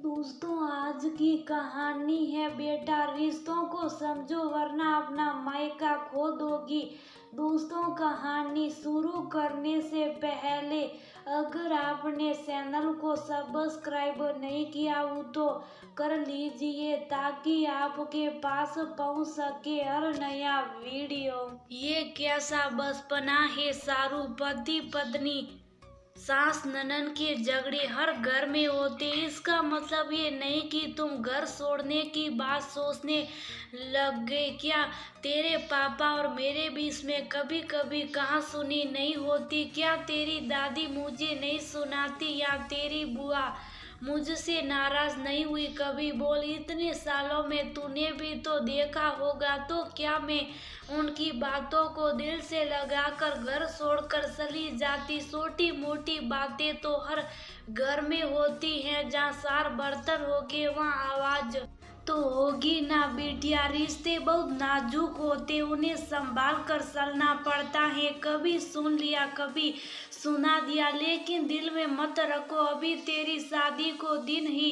दोस्तों, आज की कहानी है बेटा रिश्तों को समझो वरना अपना मायका खो दोगी। दोस्तों, कहानी शुरू करने से पहले अगर आपने चैनल को सब्सक्राइब नहीं किया हो तो कर लीजिए ताकि आपके पास पहुंच सके हर नया वीडियो। ये कैसा बचपना है। सारू पति पत्नी सास ननद के झगड़े हर घर में होते। इसका मतलब ये नहीं कि तुम घर छोड़ने की बात सोचने लग गए क्या? तेरे पापा और मेरे बीच में कभी कभी कहाँ सुनी नहीं होती क्या? तेरी दादी मुझे नहीं सुनाती या तेरी बुआ मुझसे नाराज नहीं हुई कभी? बोल, इतने सालों में तूने भी तो देखा होगा। तो क्या मैं उनकी बातों को दिल से लगाकर घर छोड़कर चली जाती? छोटी मोटी बातें तो हर घर में होती हैं। जहाँ सार बर्तन होके वहाँ आवाज तो होगी ना बिटिया। रिश्ते बहुत नाजुक होते, उन्हें संभाल कर चलना पड़ता है। कभी सुन लिया कभी सुना दिया, लेकिन दिल में मत रखो। अभी तेरी शादी को दिन ही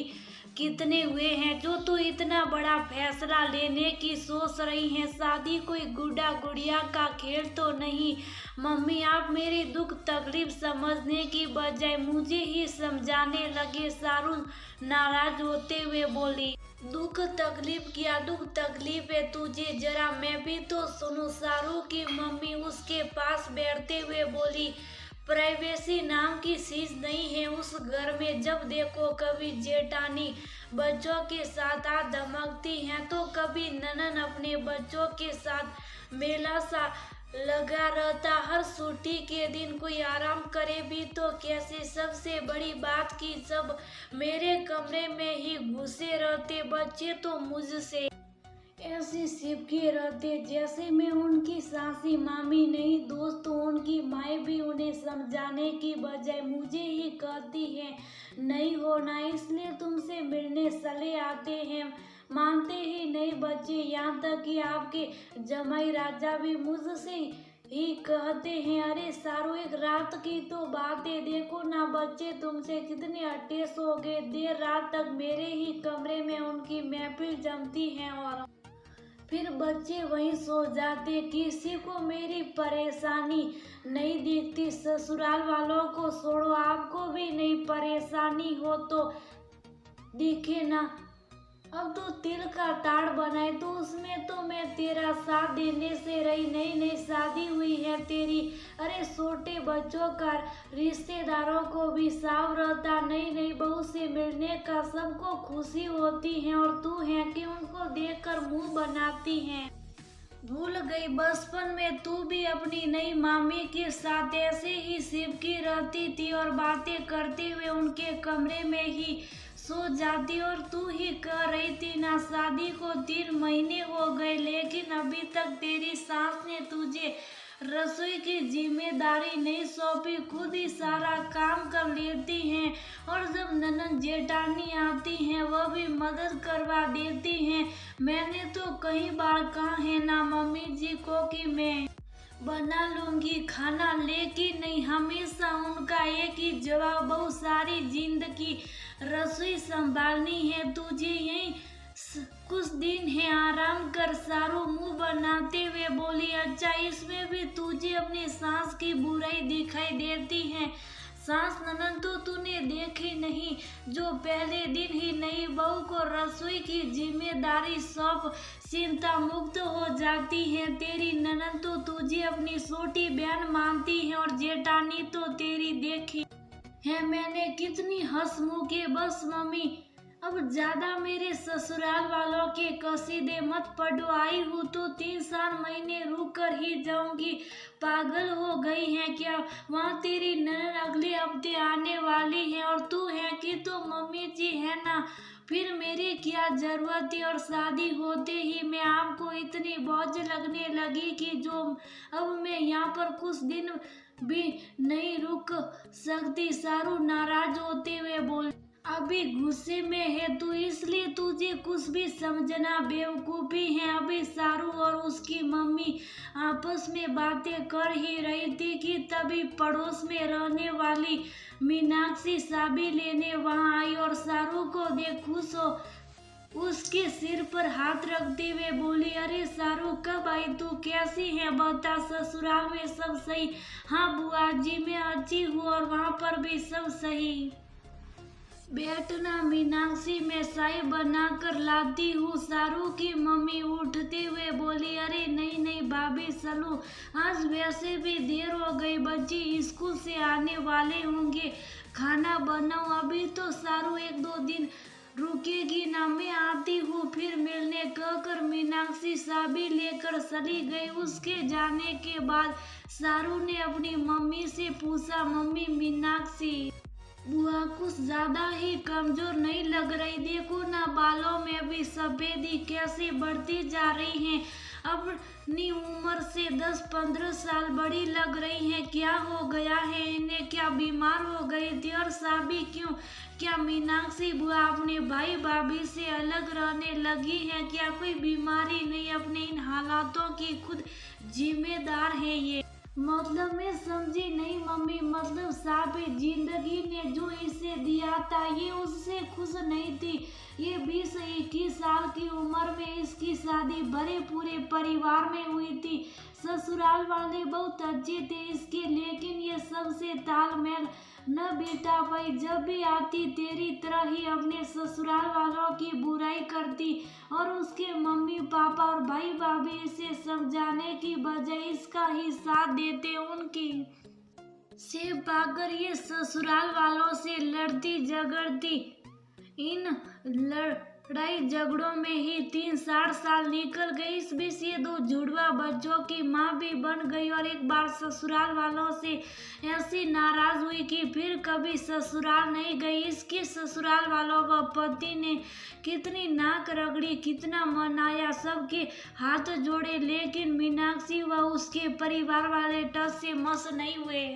कितने हुए हैं जो तू इतना बड़ा फैसला लेने की सोच रही है? शादी कोई गुड्डा गुड़िया का खेल तो नहीं। मम्मी, आप मेरी दुख तकलीफ समझने की बजाय मुझे ही समझाने लगे। सारू नाराज होते हुए बोली, दुख तकलीफ क्या दुख तकलीफ है तुझे? जरा मैं भी तो सुनूं। सारू की मम्मी उसके पास बैठते हुए बोली, प्राइवेसी नाम की चीज नहीं है उस घर में। जब देखो कभी जेठानी बच्चों के साथ आ धमकती हैं तो कभी ननद अपने बच्चों के साथ मेला सा लगा रहता। हर छुट्टी के दिन कोई आराम करे भी तो कैसे? सबसे बड़ी बात कि सब मेरे कमरे में ही घुसे रहते। बच्चे तो मुझसे ऐसे चिपके रहते जैसे मैं उनकी सासी मामी नहीं। दोस्तों, उनकी माएँ भी उन्हें समझाने की बजाय मुझे ही कहती हैं नहीं होना, इसलिए तुमसे मिलने चले आते हैं। मानते ही नहीं बच्चे। यहाँ तक कि आपके जमाई राजा भी मुझसे ही कहते हैं। अरे सारू, एक रात की तो बात है, देखो ना बच्चे तुमसे कितने अटैच हो गए। देर रात तक मेरे ही कमरे में उनकी महफिल जमती है और फिर बच्चे वहीं सो जाते। किसी को मेरी परेशानी नहीं दिखती। ससुराल वालों को छोड़ो, आपको भी नहीं परेशानी हो तो दिखे ना। अब तो तिल का ताड़ बनाए तो उसमें तो मैं तेरा साथ देने से रही। नई नई शादी हुई है तेरी। अरे छोटे बच्चों का रिश्तेदारों को भी साव रहता। नई नई बहू से मिलने का सबको खुशी होती है और तू है कि उनको देखकर मुंह बनाती है। भूल गई बचपन में तू भी अपनी नई मामी के साथ ऐसे ही चिपकी रहती थी और बातें करते हुए उनके कमरे में ही सो जाती। और तू ही कह रही थी ना, शादी को 3 महीने हो गए लेकिन अभी तक तेरी सास ने तुझे रसोई की जिम्मेदारी नहीं सौंपी। खुद ही सारा काम कर लेती हैं और जब ननद जेठानी आती हैं वह भी मदद करवा देती हैं। मैंने तो कई बार कहा है ना मम्मी जी को कि मैं बना लूंगी खाना, लेकिन नहीं, हमेशा उनका एक ही जवाब, बहुत सारी जिंदगी रसोई संभालनी है तुझे, यही कुछ दिन है आराम कर। सारू मुंह बनाते हुए बोली, अच्छा इसमें भी तुझे अपनी सास की बुराई दिखाई देती है? सास ननद तो तूने देखी नहीं जो पहले दिन ही नई बहू को रसोई की जिम्मेदारी सौंप चिंता मुक्त हो जाती है। तेरी ननद तो तुझे अपनी छोटी बहन मानती है और जेठानी तो तेरी देखी है मैंने कितनी हंसमुख है। बस मम्मी, अब ज्यादा मेरे ससुराल वालों के कसीदे मत पढ़ो। आई हूँ तो 3-4 महीने रुक कर ही जाऊंगी। पागल हो गई है क्या? वहाँ तेरी ननद अगले हफ्ते आने वाली है और तू है कि तो मम्मी जी है ना, फिर मेरी क्या जरूरत है? और शादी होते ही मैं आपको इतनी बोझ लगने लगी कि जो अब मैं यहाँ पर कुछ दिन भी नहीं रुक सकती। सारू नाराज होते हुए बोल, अभी गुस्से में है तू, इसलिए तुझे कुछ भी समझना बेवकूफ़ी है। अभी सारू और उसकी मम्मी आपस में बातें कर ही रही थी कि तभी पड़ोस में रहने वाली मीनाक्षी चाबी लेने वहां आई और सारू को देख खुश हो उसके सिर पर हाथ रखते हुए बोली, अरे सारू कब आई तू, कैसी है बता, ससुराल में सब सही? हाँ बुआ जी मैं अच्छी हूँ और वहाँ पर भी सब सही। बैठना मीनाक्षी, मैं चाय बना कर लाती हूँ। सारू की मम्मी उठते हुए बोली, अरे नहीं नहीं भाभी चलो, आज वैसे भी देर हो गई, बच्चे स्कूल से आने वाले होंगे, खाना बनाओ अभी तो। सारू एक दो दिन रुकेगी ना, मैं आती हूँ फिर मिलने कहकर मीनाक्षी चाबी लेकर चली गई। उसके जाने के बाद सारू ने अपनी मम्मी से पूछा, मम्मी मीनाक्षी बुआ कुछ ज्यादा ही कमजोर नहीं लग रही, देखो ना बालों में भी सफेदी कैसे बढ़ती जा रही है, अपनी उम्र से 10-15 साल बड़ी लग रही है, क्या हो गया है इन्हें, क्या बीमार हो गई थी और शादी क्यों? क्या मीनाक्षी बुआ अपने भाई भाभी से अलग रहने लगी है? क्या कोई बीमारी नहीं? अपने इन हालातों की खुद जिम्मेदार है ये? मतलब मैं समझी नहीं मम्मी, मतलब साहब जिंदगी ने जो इसे दिया था ये उससे खुश नहीं थी। ये 20-21 साल की उम्र में इसकी शादी बड़े पूरे परिवार में हुई थी। ससुराल वाले बहुत अच्छे थे इसके, लेकिन ये सबसे तालमेल न बिठा पाई। जब भी आती तेरी तरह ही अपने ससुराल वालों की बुराई करती और उसके मम्मी पापा और भाई भाभी इसे समझाने की बजाय इसका ही साथ देते, उनकी से पाकर ये ससुराल वालों से लड़ती झगड़ती। इन लड़ाई झगड़ों में ही 3-4 साल निकल गए। इस बीच ये 2 जुड़वा बच्चों की माँ भी बन गई और एक बार ससुराल वालों से ऐसी नाराज हुई कि फिर कभी ससुराल नहीं गई। इसके ससुराल वालों व पति ने कितनी नाक रगड़ी, कितना मनाया, सबके हाथ जोड़े, लेकिन मीनाक्षी व उसके परिवार वाले टस से मस नहीं हुए।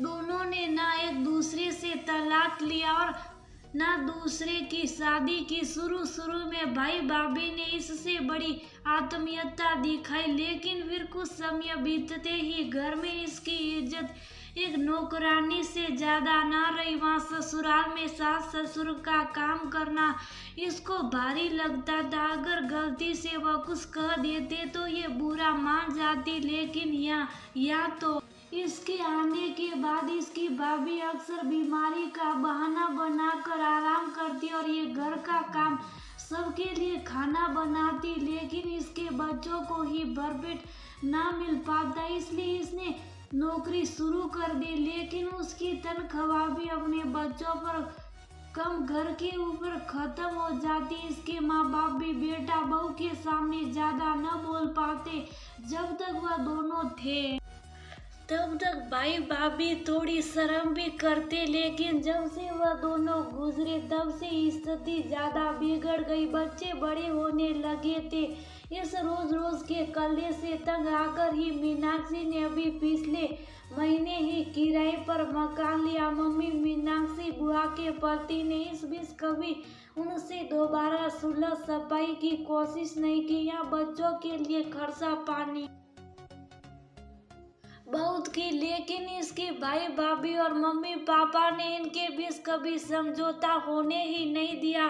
दोनों ने ना एक दूसरे से तलाक लिया और ना दूसरे की शादी की। शुरू में भाई भाभी ने इससे बड़ी आत्मीयता दिखाई, लेकिन फिर कुछ समय बीतते ही घर में इसकी इज्जत एक नौकरानी से ज्यादा ना रही। वहाँ ससुराल में सास ससुर का काम करना इसको भारी लगता था। अगर गलती से वह कुछ कह देते तो ये बुरा मान जाती, लेकिन यहाँ तो इसके आने के बाद इसकी भाभी अक्सर बीमारी का बहाना बनाकर आराम करती और ये घर का काम सबके लिए खाना बनाती, लेकिन इसके बच्चों को ही भरपेट ना मिल पाता, इसलिए इसने नौकरी शुरू कर दी। लेकिन उसकी तनख्वाह भी अपने बच्चों पर कम घर के ऊपर खत्म हो जाती। इसके माँ बाप भी बेटा बहू के सामने ज्यादा न बोल पाते। जब तक वह दोनों थे तब तक भाई भाभी थोड़ी शर्म भी करते, लेकिन जब से वह दोनों गुजरे तब से स्थिति ज्यादा बिगड़ गई। बच्चे बड़े होने लगे थे। इस रोज के कल्ले से तंग आकर ही मीनाक्षी ने अभी पिछले महीने ही किराए पर मकान लिया। मम्मी मीनाक्षी बुआ के पति ने इस बीच कभी उनसे दोबारा सुलह सफाई की कोशिश नहीं की। या बच्चों के लिए खर्चा पानी बहुत की, लेकिन इसके भाई भाभी और मम्मी पापा ने इनके बीच कभी समझौता होने ही नहीं दिया।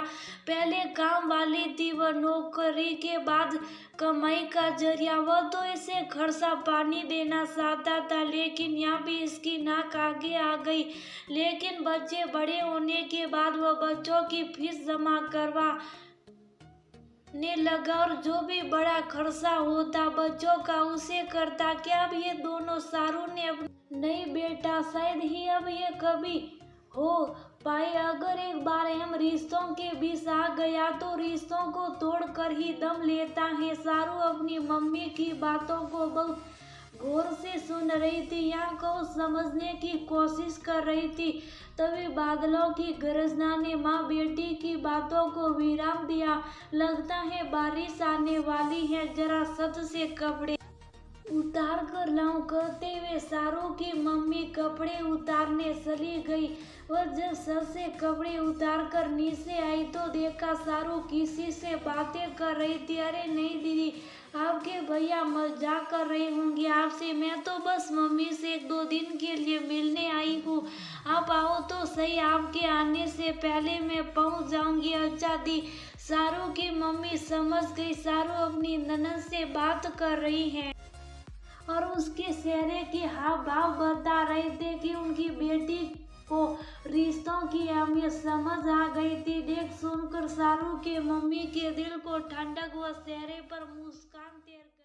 पहले काम वाली थी वह, नौकरी के बाद कमाई का जरिया, वह तो इसे खर्चा पानी देना चाहता था, लेकिन यहाँ भी इसकी नाक आगे आ गई। लेकिन बच्चे बड़े होने के बाद वह बच्चों की फीस जमा करवा ने लगा और जो भी बड़ा खर्चा होता बच्चों का उसे करता। क्या अब ये दोनों सारू ने नहीं बेटा, शायद ही अब ये कभी हो पाए। अगर एक बार हम रिश्तों के बीच आ गया तो रिश्तों को तोड़कर ही दम लेता है। सारू अपनी मम्मी की बातों को बहुत गौर से सुन रही थी, यहाँ को समझने की कोशिश कर रही थी। तभी बादलों की गरजना ने माँ बेटी की बातों को विराम दिया। लगता है बारिश आने वाली है, जरा छत से कपड़े उतार कर लाऊं कहते हुए सारू की मम्मी कपड़े उतारने चली गई। वह जब सर से कपड़े उतार कर नीचे आई तो देखा सारू किसी से बातें कर रही थी। अरे नहीं दीदी, आपके भैया मजाक कर रहे होंगे आपसे, मैं तो बस मम्मी से 1-2 दिन के लिए मिलने आई हूँ। आप आओ तो सही, आपके आने से पहले मैं पहुँच जाऊंगी। अच्छा दी। सारू की मम्मी समझ गई सारू अपनी ननद से बात कर रही है और उसके चेहरे के हाव भाव बता रहे थे कि उनकी बेटी को रिश्तों की अहमियत समझ आ गई थी। देख सुनकर सारू के मम्मी के दिल को ठंडक व चेहरे पर मुस्कान तैर गई।